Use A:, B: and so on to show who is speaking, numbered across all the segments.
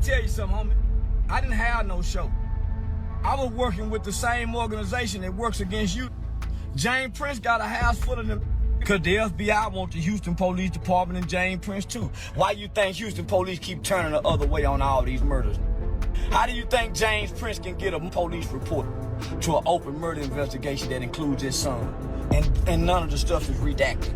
A: tell you something, homie. I didn't have no show. I was working with the same organization that works against you. James Prince got a house full of them. Because the FBI want the Houston Police Department and James Prince too. Why you think Houston police keep turning the other way on all these murders? How do you think James Prince can get a police report to an open murder investigation that includes his son? And none of the stuff is redacted.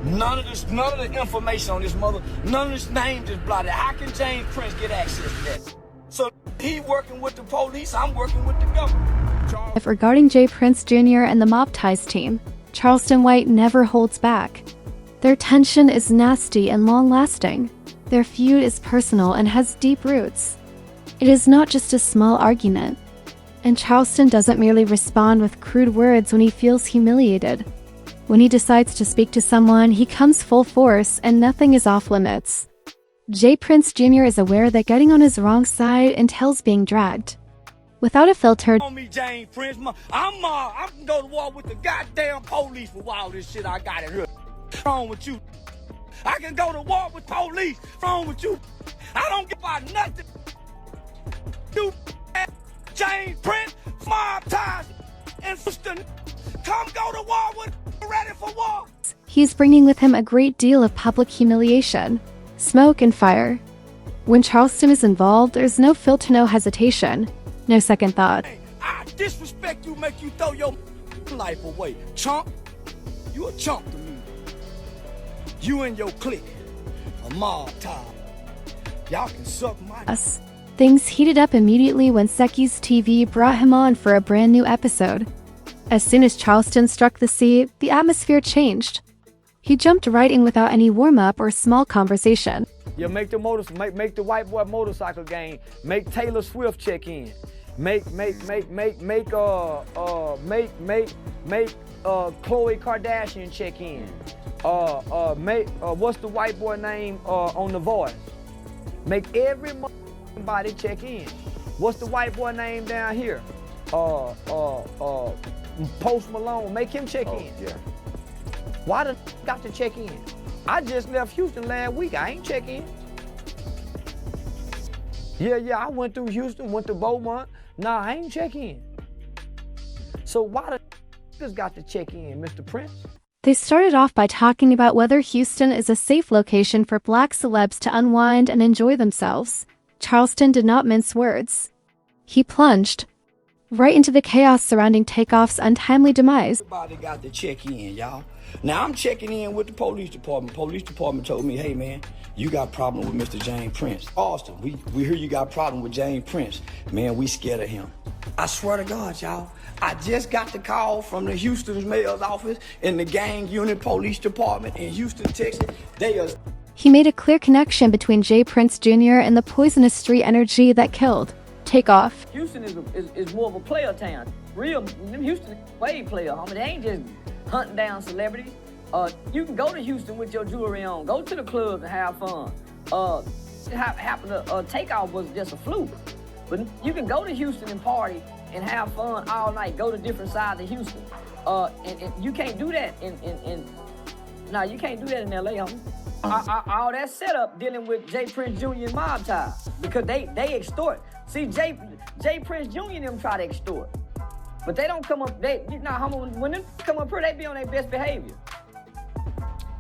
A: None of the information on this mother, none of this names is blotted. How can James Prince get access to that? So he working with the police, I'm working with the government.
B: Regarding J. Prince Jr. and the Mob Ties team, Charleston White never holds back. Their tension is nasty and long-lasting. Their feud is personal and has deep roots. It is not just a small argument. And Charleston doesn't merely respond with crude words when he feels humiliated. When he decides to speak to someone, he comes full force and nothing is off limits. J. Prince Jr. is aware that getting on his wrong side entails being dragged. Without a filter,
A: On me, James Prince, I can go to war with the goddamn police for all this shit I got in here. What's wrong with you? I can go to war with police. What's wrong with you? I don't give about nothing. You, James Prince, Mob Ties, and Houston, come go to war with, ready for war.
B: he's bringing with him a great deal of public humiliation, smoke and fire. When Charleston is involved, there's no filter, no hesitation, no second thought.
A: I disrespect you, make you throw your life away. Chump, you a chump to me. You and your clique, a mob tie. Y'all can suck my...
B: Things heated up immediately when Seki's TV brought him on for a brand new episode. As soon as Charleston struck the sea, the atmosphere changed. He jumped right in without any warm-up or small conversation.
C: You make the white boy motorcycle game. Make Taylor Swift check in. Make Khloe Kardashian check in. What's the white boy name on The Voice? Make everybody check in. What's the white boy name down here? Post Malone. Make him check in.
D: Yeah.
C: Why the got to check in? I just left Houston last week. I ain't check in. Yeah, I went through Houston, went to Beaumont. Nah, I ain't check in. So why the got to check in, Mr. Prince?
B: They started off by talking about whether Houston is a safe location for black celebs to unwind and enjoy themselves. Charleston did not mince words. He plunged right into the chaos surrounding Takeoff's untimely demise.
A: Everybody got to check in, y'all. Now I'm checking in with the police department. Police department told me, hey man, you got a problem with Mr. James Prince. Austin, we hear you got a problem with James Prince. Man, we scared of him. I swear to God, y'all, I just got the call from the Houston's mayor's office and the gang unit police department in Houston, Texas.
B: He made a clear connection between J. Prince Jr. and the poisonous street energy that killed Takeoff.
C: Houston is more of a player town. Houston is way player, homie. They ain't just hunting down celebrities. You can go to Houston with your jewelry on, go to the clubs and have fun. Takeoff was just a fluke. But you can go to Houston and party and have fun all night, go to different sides of Houston. And you can't do that you can't do that in LA, homie. All that setup dealing with J. Prince Jr. and Mob Ties, because they extort. See, J. Prince Jr. and them try to extort. But they don't come up, when they come up here, they be on their best behavior.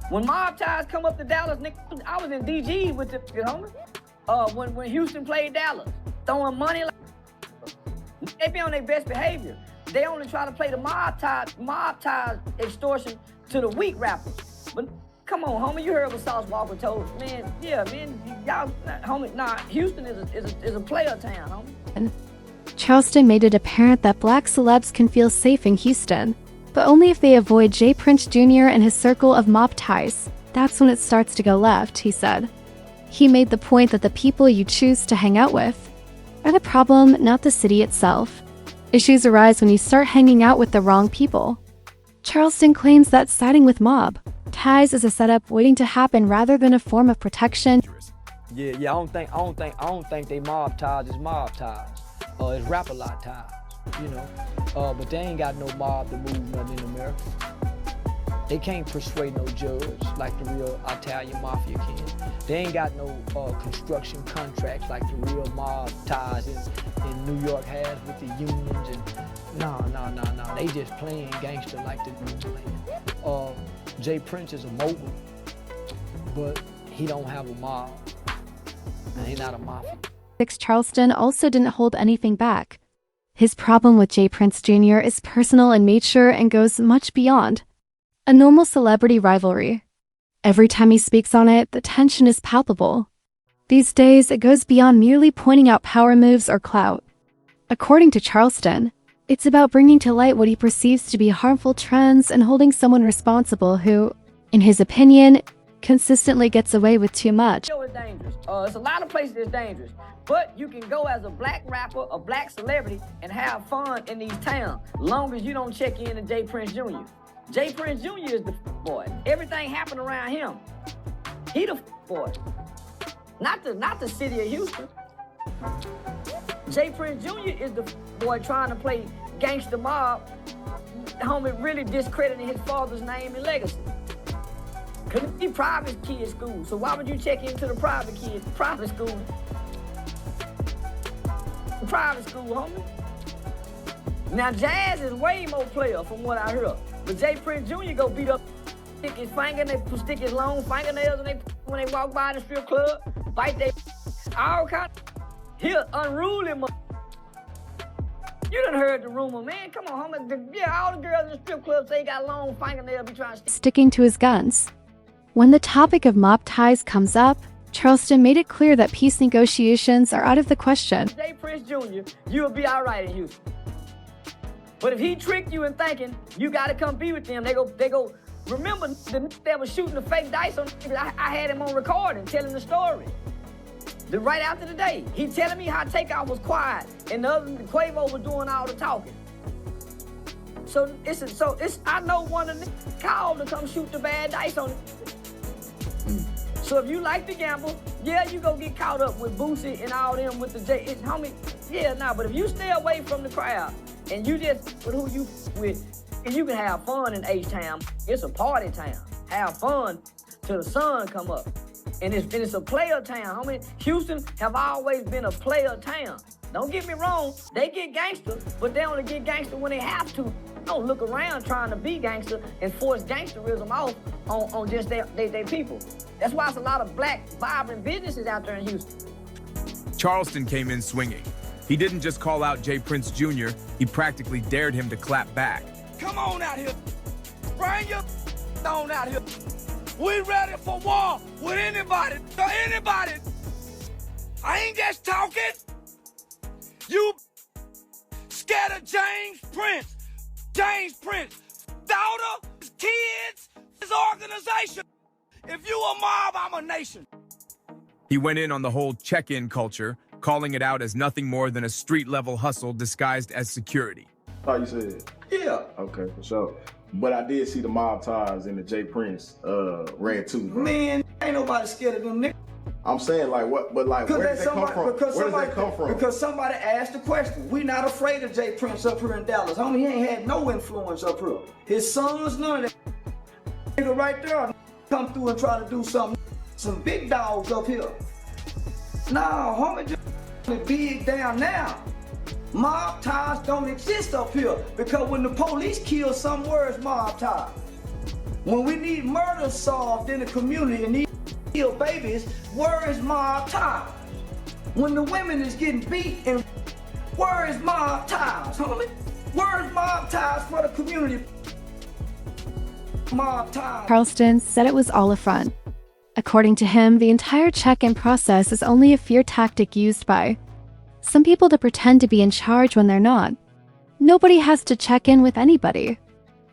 C: When Mob Ties come up to Dallas, nigga, I was in DG with the homie. When Houston played Dallas, throwing money, they be on their best behavior. They only try to play the Mob Ties extortion to the weak rappers. But come on, homie, you heard what Sauce Walker told. Y'all, homie, Houston is a player town, homie.
B: Charleston made it apparent that black celebs can feel safe in Houston, but only if they avoid J. Prince Jr. and his circle of mob ties. That's when it starts to go left, he said. He made the point that the people you choose to hang out with are the problem, not the city itself. Issues arise when you start hanging out with the wrong people. Charleston claims that siding with mob ties is a setup waiting to happen rather than a form of protection.
C: Yeah, I don't think they mob ties is mob ties. It's rap-a-lot ties, but they ain't got no mob to move nothing in America. They can't persuade no judge like the real Italian mafia can. They ain't got no construction contracts like the real mob ties in New York has with the unions. And no. They just playing gangster like the playing. Jay Prince is a mogul, but he don't have a mob. And he's not a mafia.
B: Charleston also didn't hold anything back. His problem with Jay Prince Jr. is personal in nature and goes much beyond a normal celebrity rivalry. Every time he speaks on it, the tension is palpable. These days, it goes beyond merely pointing out power moves or clout. According to Charleston, it's about bringing to light what he perceives to be harmful trends and holding someone responsible who, in his opinion, consistently g's away with too much.
C: It's dangerous. It's a lot of places that's dangerous. But you can go as a black rapper, a black celebrity, and have fun in these towns, long as you don't check in to Jay Prince Jr. Jay Prince Jr. is the boy. Everything happened around him. He the boy. Not the city of Houston. Jay Prince Jr. is the boy trying to play gangster mob, homie, really discrediting his father's name and legacy. Couldn't be private kid school, so why would you check into the private school? Private school, homie. Now, Jazz is way more player from what I heard. But Jay Prince Jr. go beat up, stick his stick his long fingernails when they walk by the strip club, bite they all kind of, he unruly. You done heard the rumor, man. Come on, homie. All the girls in the strip club say he got long fingernails, be trying to
B: sticking to his guns. When the topic of mob ties comes up, Charleston made it clear that peace negotiations are out of the question.
C: Jay Prince Jr., you'll be all right in Houston. But if he tricked you in thinking you got to come be with them, they go. Remember that was shooting the fake dice on? I had him on recording telling the story. Right after the day, he telling me how Takeoff was quiet and the Quavo was doing all the talking. So I know one of them called to come shoot the bad dice on it. So if you like to gamble, yeah, you go get caught up with Boosie and all them with the J. Homie, yeah, but if you stay away from the crowd and you just with who you with, and you can have fun in H-Town, it's a party town. Have fun till the sun come up. And it's a player town. Homie, Houston have always been a player town. Don't get me wrong, they get gangster, but they only get gangster when they have to. Don't look around trying to be gangster and force gangsterism off on just their people. That's why it's a lot of black, vibrant businesses out there in Houston.
D: Charleston came in swinging. He didn't just call out Jay Prince Jr., he practically dared him to clap back.
A: Come on out here. Bring your on out here. We ready for war with anybody. I ain't just talking. You scared of James Prince. Daughter, his kids, his organization. If you a mob, I'm a nation.
D: He went in on the whole check-in culture, calling it out as nothing more than a street-level hustle disguised as security.
E: Oh, you said?
A: Yeah.
E: Okay, for sure. But I did see the mob ties in the Jay Prince red too, bro.
A: Man, ain't nobody scared of them niggas.
E: I'm saying like what, but like where does that come from? Where does that come from?
A: Because somebody asked the question. We not afraid of Jay Prince up here in Dallas. Homie, he ain't had no influence up here. His sons, none of that. Nigga right there come through and try to do something. Some big dogs up here. Nah, homie, just big down now. Mob ties don't exist up here because when the police kill somewhere, it's mob ties. When we need murder solved in the community and need kill babies, where is mob ties? When the women is getting beat, and where is mob ties, homie? Where is mob ties for the community? Mob ties.
B: Charleston said it was all a front. According to him, the entire check-in process is only a fear tactic used by some people to pretend to be in charge when they're not. Nobody has to check in with anybody.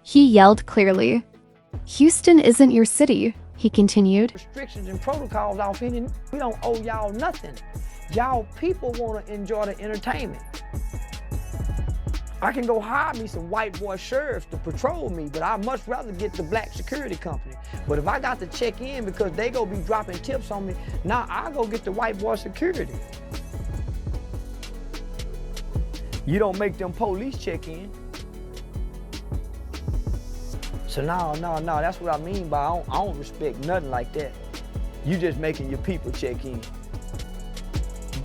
B: He yelled clearly. Houston isn't your city, he continued.
C: Restrictions and protocols off any, we don't owe y'all nothing. Y'all people want to enjoy the entertainment. I can go hire me some white boy sheriffs to patrol me, but I'd much rather get the black security company. But if I got to check in because they go be dropping tips on me, now I go get the white boy security. You don't make them police check in. So no, that's what I mean by I don't respect nothing like that. You just making your people check in.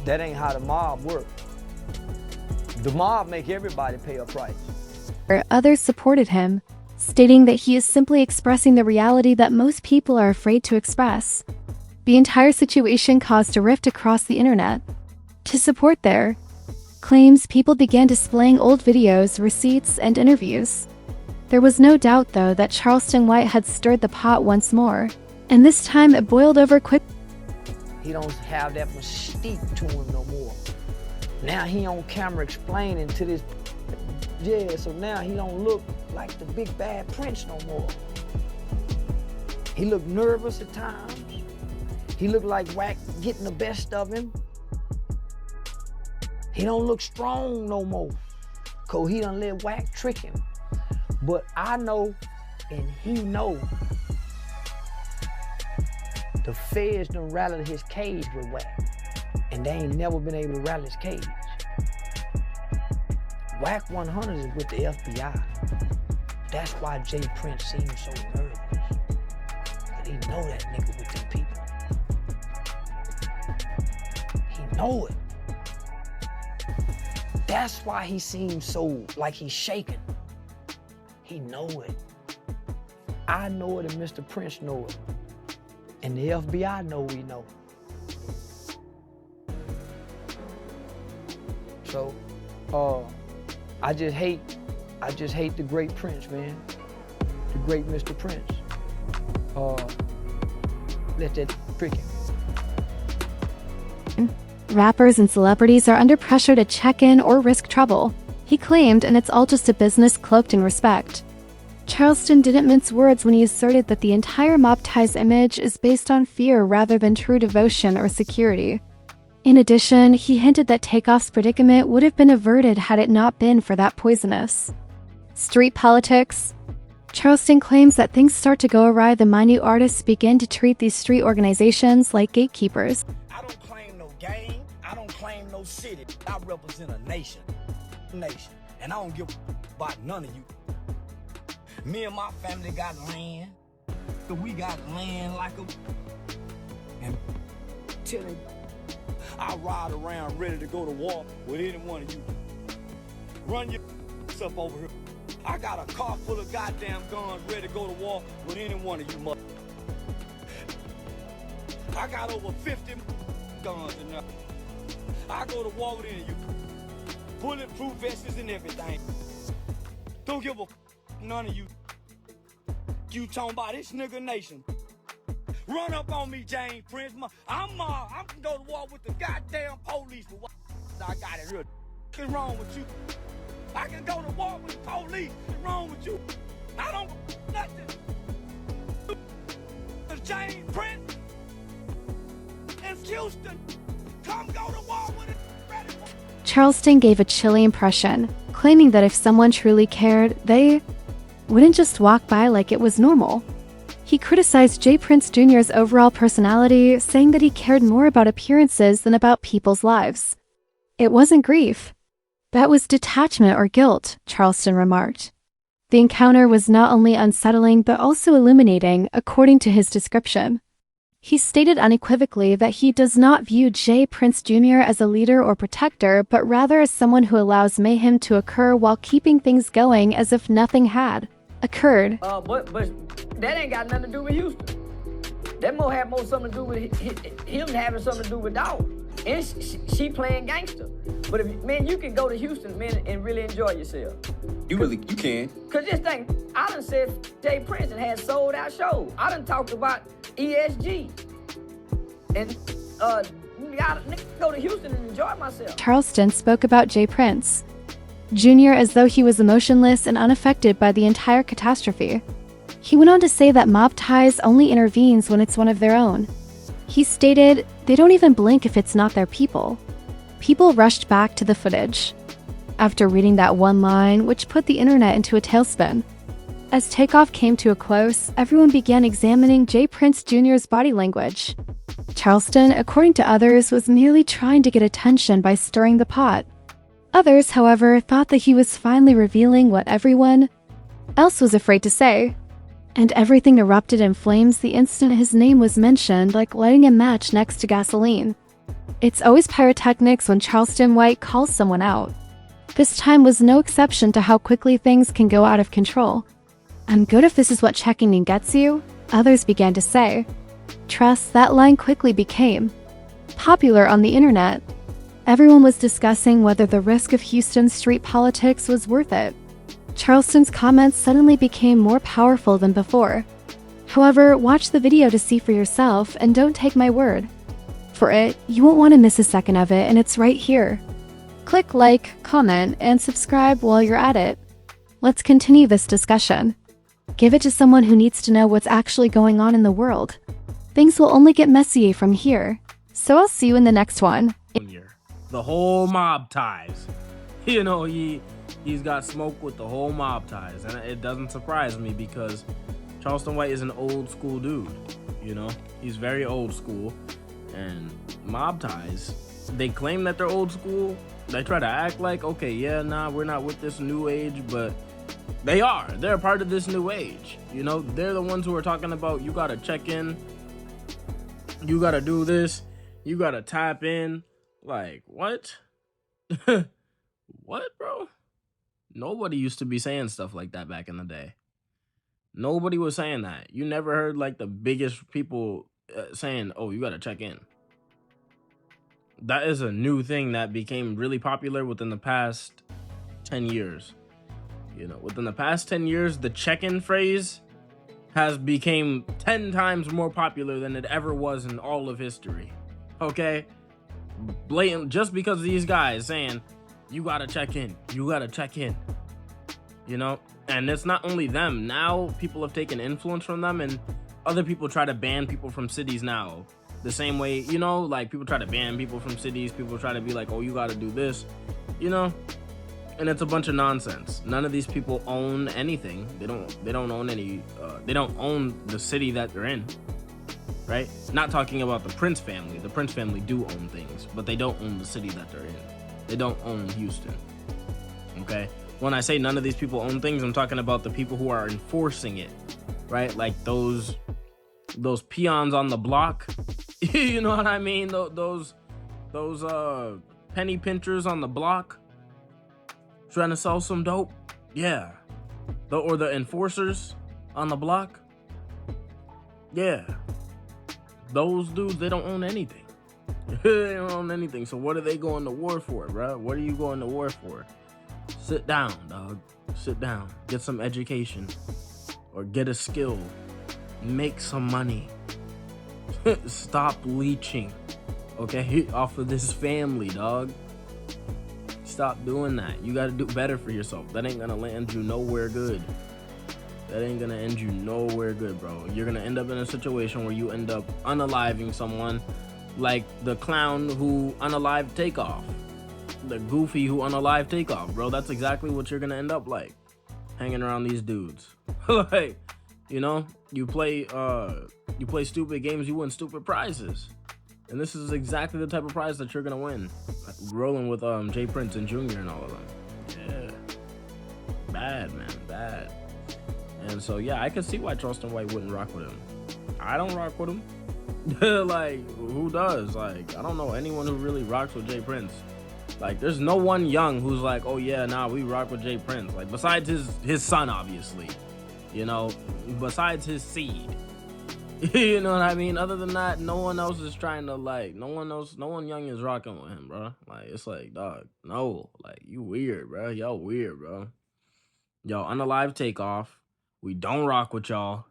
C: That ain't how the mob work. The mob make everybody pay a price.
B: Others supported him, stating that he is simply expressing the reality that most people are afraid to express. The entire situation caused a rift across the internet. To support their claims, people began displaying old videos, receipts, and interviews. There was no doubt, though, that Charleston White had stirred the pot once more, and this time it boiled over quickly.
C: He don't have that mystique to him no more. Now he on camera explaining to this, yeah, so now he don't look like the big bad Prince no more. He look nervous at times. He look like Wack getting the best of him. He don't look strong no more, cause he done let Wack trick him. But I know, and he know, the feds done rattled his cage with Wack, and they ain't never been able to rattle his cage. Wack 100 is with the FBI. That's why Jay Prince seems so nervous. But he know that nigga with them people. He know it. That's why he seems so like he's shaking. He know it. I know it and Mr. Prince know it. And the FBI know we know. So, I just hate the great Prince, man. The great Mr. Prince. Let that trick him.
B: Rappers and celebrities are under pressure to check in or risk trouble, he claimed, and it's all just a business cloaked in respect. Charleston didn't mince words when he asserted that the entire Mob Ties image is based on fear rather than true devotion or security. In addition, he hinted that Takeoff's predicament would have been averted had it not been for that poisonous street politics. Charleston claims that things start to go awry the minute artists begin to treat these street organizations like gatekeepers.
A: I don't claim no gang. I don't claim no city. I represent a nation. And I don't give about none of you. Me and my family got land. We got land like a... And till I ride around ready to go to war with any one of you. Run your up over here. I got a car full of goddamn guns ready to go to war with any one of you mother. I got over 50 guns in there. I go to war with any of you. Bulletproof vests and everything. Don't give a none of you. You talking about this nigga nation. Run up on me, James Prince. I'm gonna go to war with the goddamn police for what I got it here. What's wrong with you? I can go to war with the police. What's wrong with you? I don't nothing. James Prince in Houston. Come go to war with it.
B: Charleston gave a chilly impression, claiming that if someone truly cared, they wouldn't just walk by like it was normal. He criticized Jay Prince Jr.'s overall personality, saying that he cared more about appearances than about people's lives. It wasn't grief. That was detachment or guilt, Charleston remarked. The encounter was not only unsettling but also illuminating, according to his description. He stated unequivocally that he does not view Jay Prince Jr. as a leader or protector, but rather as someone who allows mayhem to occur while keeping things going as if nothing had occurred.
C: But that ain't got nothing to do with Houston. That have more something to do with him having something to do with Dog. And she playing gangster. But if man, you can go to Houston, man, and really enjoy yourself.
F: You can.
C: Cause this thing, I done said Jay Prince and had sold out shows. I done talked about ESG. And I go to Houston and enjoy myself.
B: Charleston spoke about Jay Prince Jr. as though he was emotionless and unaffected by the entire catastrophe. He went on to say that Mob Ties only intervenes when it's one of their own. He stated, "They don't even blink if it's not their people." People rushed back to the footage after reading that one line, which put the internet into a tailspin. As Takeoff came to a close, everyone began examining Jay Prince Jr.'s body language. Charleston, according to others, was merely trying to get attention by stirring the pot. Others, however, thought that he was finally revealing what everyone else was afraid to say. and everything erupted in flames the instant his name was mentioned, like lighting a match next to gasoline. It's always pyrotechnics when Charleston White calls someone out. This time was no exception to how quickly things can go out of control. "I'm good if this is what checking in gets you," others began to say. Trust, that line quickly became popular on the internet. Everyone was discussing whether the risk of Houston's street politics was worth it. Charleston's comments suddenly became more powerful than before. However, watch the video to see for yourself and don't take my word for it. You won't want to miss a second of it, and it's right here. Click like, comment, and subscribe while you're at it. Let's continue this discussion. Give it to someone who needs to know what's actually going on in the world. Things will only get messy from here. So I'll see you in the next one.
F: The whole mob ties. You know, he's got smoke with the whole mob ties. And it doesn't surprise me because Charleston White is an old school dude. You know, he's very old school. And mob ties, they claim that they're old school. They try to act like, okay, yeah, nah, we're not with this new age, but they are. They're a part of this new age. You know, they're the ones who are talking about, you gotta check in, you gotta do this, you gotta tap in. Like, what? What, bro? Nobody used to be saying stuff like that back in the day. Nobody was saying that. You never heard like the biggest people saying, oh, you gotta check in. That is a new thing that became really popular within the past 10 years. You know, within the past 10 years, the check-in phrase has become 10 times more popular than it ever was in all of history. Okay? Blatant, just because these guys saying, you gotta check in, you gotta check in. You know? And it's not only them. Now, people have taken influence from them, and other people try to ban people from cities now. The same way, you know, like people try to ban people from cities. People try to be like, oh, you gotta do this, you know? And it's a bunch of nonsense. None of these people own anything. They don't own any, they don't own the city that they're in, right? Not talking about the Prince family. The Prince family do own things, but they don't own the city that they're in. They don't own Houston, okay? When I say none of these people own things, I'm talking about the people who are enforcing it, right? Like those peons on the block, you know what I mean? Those penny pinchers on the block trying to sell some dope, yeah. Or the enforcers on the block, yeah. Those dudes, they don't own anything. They don't own anything. So what are they going to war for, bro? What are you going to war for? Sit down, dog. Sit down. Get some education. Or get a skill. Make some money. Stop leeching. Okay? Off of this family, dog. Stop doing that. You gotta do better for yourself. That ain't gonna land you nowhere good. That ain't gonna end you nowhere good, bro. You're gonna end up in a situation where you end up unaliving someone like the clown who unalived Takeoff. The goofy who unalived Takeoff, bro. That's exactly what you're gonna end up like. Hanging around these dudes. Like, you know, you play stupid games, you win stupid prizes. And this is exactly the type of prize that you're gonna win. Rolling with Jay Prince and Jr. and all of them. Yeah. Bad, man, bad. And so yeah, I can see why Charleston White wouldn't rock with him. I don't rock with him. Like, who does? Like, I don't know anyone who really rocks with Jay Prince. Like, there's no one young who's like, oh yeah, nah, we rock with Jay Prince. Like, besides his son, obviously. You know, besides his seed. You know what I mean? Other than that, no one else is trying to, like, no one young is rocking with him, bro. Like, it's like, dog, no. Like, you weird, bro. Y'all weird, bro. Y'all unalive Takeoff. We don't rock with y'all.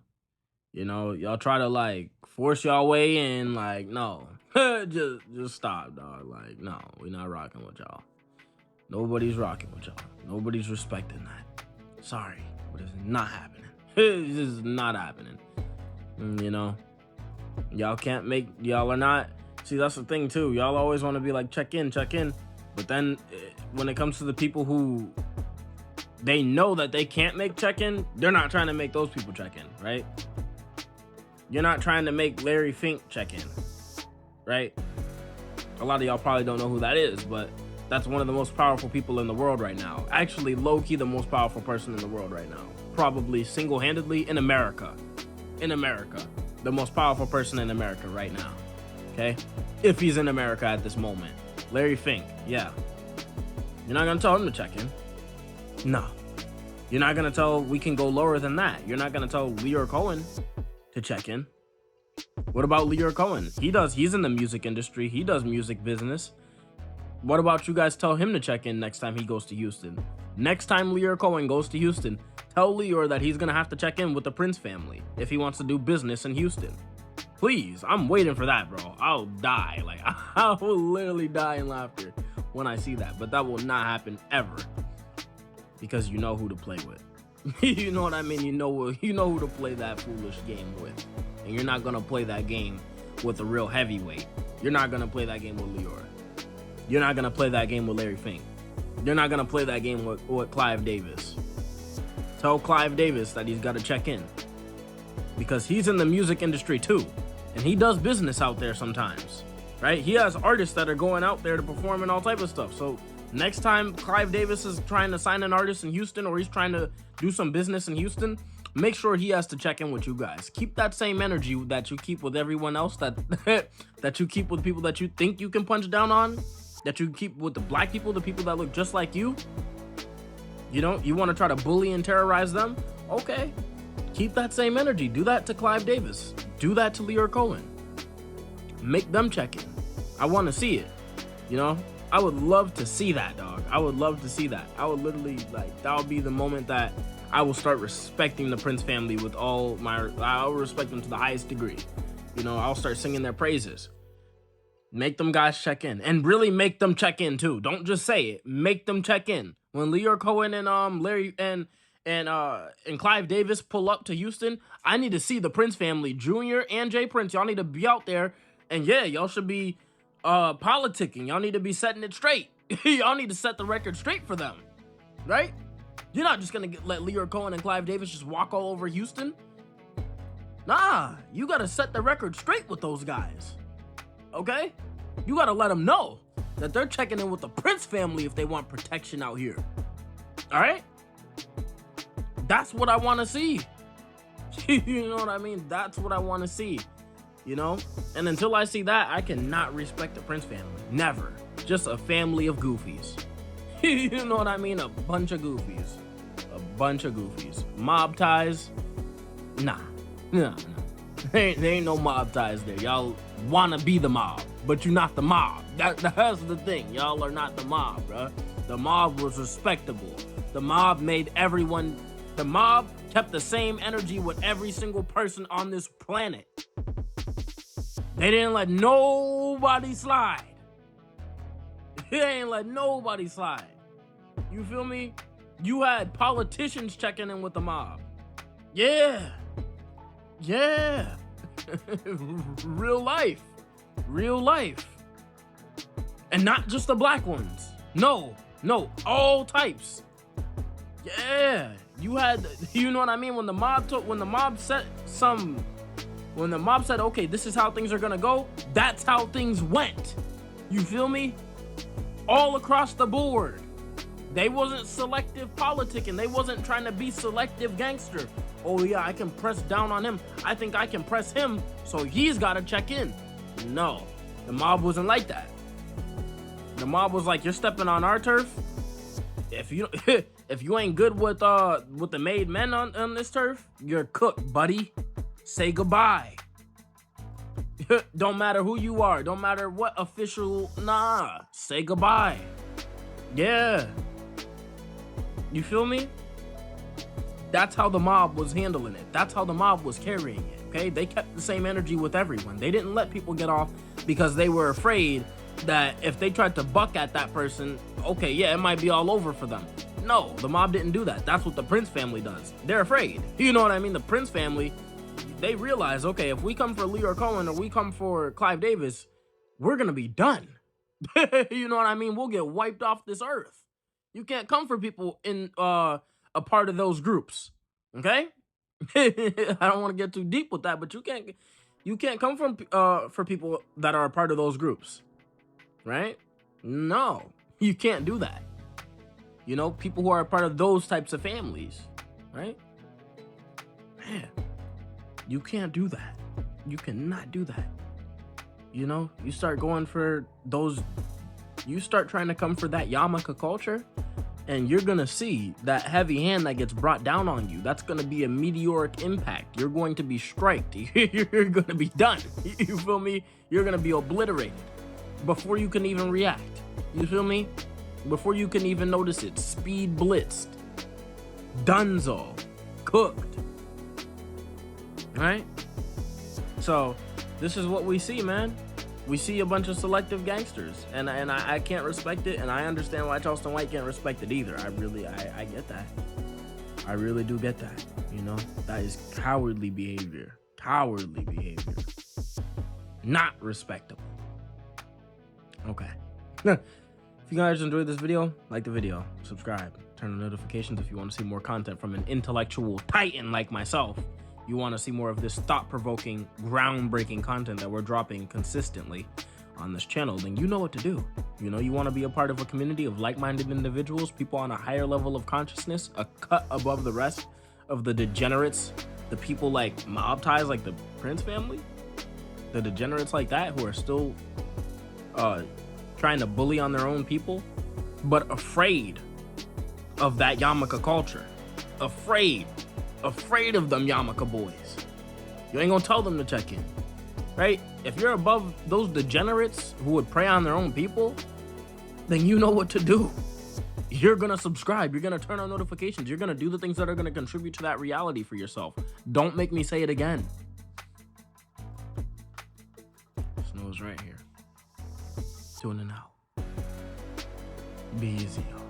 F: You know, y'all try to, like, force y'all way in. Like, no. just stop, dog. Like, no, we not rocking with y'all. Nobody's rocking with y'all. Nobody's respecting that. Sorry, but it's not happening. It's just not happening. You know, y'all can't make, y'all are not, see, that's the thing too. Y'all always want to be like, check in. But then when it comes to the people who they know that they can't make check-in, they're not trying to make those people check in, right? You're not trying to make Larry Fink check in, right? A lot of y'all probably don't know who that is, but That's one of the most powerful people in the world right now. Actually, low-key the most powerful person in the world right now. Probably single-handedly in America. In America. The most powerful person in America right now. Okay? If he's in America at this moment. Larry Fink, yeah. You're not gonna tell him to check in. No. You're not gonna tell we can go lower than that. You're not gonna tell Lyor Cohen to check in. What about Lyor Cohen? He's in the music industry. He does music business. What about you guys tell him to check in next time he goes to Houston? Next time Lyor Cohen goes to Houston, tell Lyor that he's gonna have to check in with the Prince family if he wants to do business in Houston. Please, I'm waiting for that, bro. I'll die. Like, I will literally die in laughter when I see that. But that will not happen ever. Because you know who to play with. You know what I mean? You know who to play that foolish game with. And you're not gonna play that game with a real heavyweight. You're not gonna play that game with Lyor. You're not gonna play that game with Larry Fink. You're not gonna play that game with Clive Davis. Tell Clive Davis that he's gotta check in. Because he's in the music industry too. And he does business out there sometimes. Right? He has artists that are going out there to perform and all type of stuff. So next time Clive Davis is trying to sign an artist in Houston or he's trying to do some business in Houston, make sure he has to check in with you guys. Keep that same energy that you keep with everyone else, that that you keep with people that you think you can punch down on, that you keep with the black people, the people that look just like you. You know, you want to try to bully and terrorize them? Okay. Keep that same energy. Do that to Clive Davis. Do that to Lyor Cohen. Make them check in. I want to see it. You know? I would love to see that, dog. I would love to see that. I would literally, like, that would be the moment that I will start respecting the Prince family with all my, I'll respect them to the highest degree. You know, I'll start singing their praises. Make them guys check in. And really make them check in, too. Don't just say it. Make them check in. When Lyor Cohen and Larry and Clive Davis pull up to Houston, I need to see the Prince family, Junior and Jay Prince. Y'all need to be out there. And yeah, y'all should be politicking. Y'all need to be setting it straight. Y'all need to set the record straight for them, right? You're not just gonna let Lyor Cohen and Clive Davis just walk all over Houston. Nah, you gotta set the record straight with those guys, okay? You gotta let them know that they're checking in with the Prince family if they want protection out here, all right? That's what I want to see. You know what I mean? That's what I want to see. You know? And until I see that, I cannot respect the Prince family. Never. Just a family of goofies. You know what I mean? A bunch of goofies. A bunch of goofies. Mob ties? Nah. There ain't no mob ties there. Y'all want to be the mob, but you're not the mob. That's the thing. Y'all are not the mob, bruh. The mob was respectable. The mob made everyone... The mob kept the same energy with every single person on this planet. They didn't let nobody slide. They ain't let nobody slide. You feel me? You had politicians checking in with the mob. Yeah. Yeah. Real life. Real life. And not just the black ones. No, all types. Yeah. You had, you know what I mean? When the mob said, okay, this is how things are gonna go, that's how things went. You feel me? All across the board. They wasn't selective politicking. They wasn't trying to be selective gangster. Oh yeah, I can press down on him. I think I can press him, so he's gotta check in. No, the mob wasn't like that. The mob was like, you're stepping on our turf. If you ain't good with the made men on this turf, you're cooked, buddy. Say goodbye. Don't matter who you are. Don't matter what official. Nah. Say goodbye. Yeah. You feel me? That's how the mob was handling it. That's how the mob was carrying it. Okay? They kept the same energy with everyone. They didn't let people get off because they were afraid that if they tried to buck at that person, okay, yeah, it might be all over for them. No, the mob didn't do that. That's what the Prince family does. They're afraid. You know what I mean? The Prince family, they realize, okay, if we come for Lyor Cohen or we come for Clive Davis, we're going to be done. You know what I mean? We'll get wiped off this earth. You can't come for people in a part of those groups. Okay? I don't want to get too deep with that, but you can't come from for people that are a part of those groups. Right? No. You can't do that. You know, people who are a part of those types of families, right? Man, you can't do that. You cannot do that. You know, you start going for those, you start trying to come for that yarmulke culture, and you're gonna see that heavy hand that gets brought down on you. That's gonna be a meteoric impact. You're going to be striked. You're gonna be done. You feel me? You're gonna be obliterated before you can even react. You feel me? Before you can even notice it. Speed blitzed. Dunzo. Cooked. Right? So, this is what we see, man. We see a bunch of selective gangsters, and I can't respect it, and I understand why Charleston White can't respect it either. I get that. I really do get that. You know, that is cowardly behavior. Cowardly behavior. Not respectable. Okay. If you guys enjoyed this video, like the video, subscribe, turn on notifications if you want to see more content from an intellectual titan like myself. You want to see more of this thought-provoking, groundbreaking content that we're dropping consistently on this channel, then you know what to do. You know, you want to be a part of a community of like-minded individuals, people on a higher level of consciousness, a cut above the rest of the degenerates, the people like mob ties, like the Prince family, the degenerates like that who are still trying to bully on their own people, but afraid of that yarmulke culture, afraid of them yarmulke boys. You ain't gonna tell them to check in, right? If you're above those degenerates who would prey on their own people, then you know what to do. You're gonna subscribe, you're gonna turn on notifications, you're gonna do the things that are gonna contribute to that reality for yourself. Don't make me say it again. Snow's right here. Tuning out. Be easy, y'all.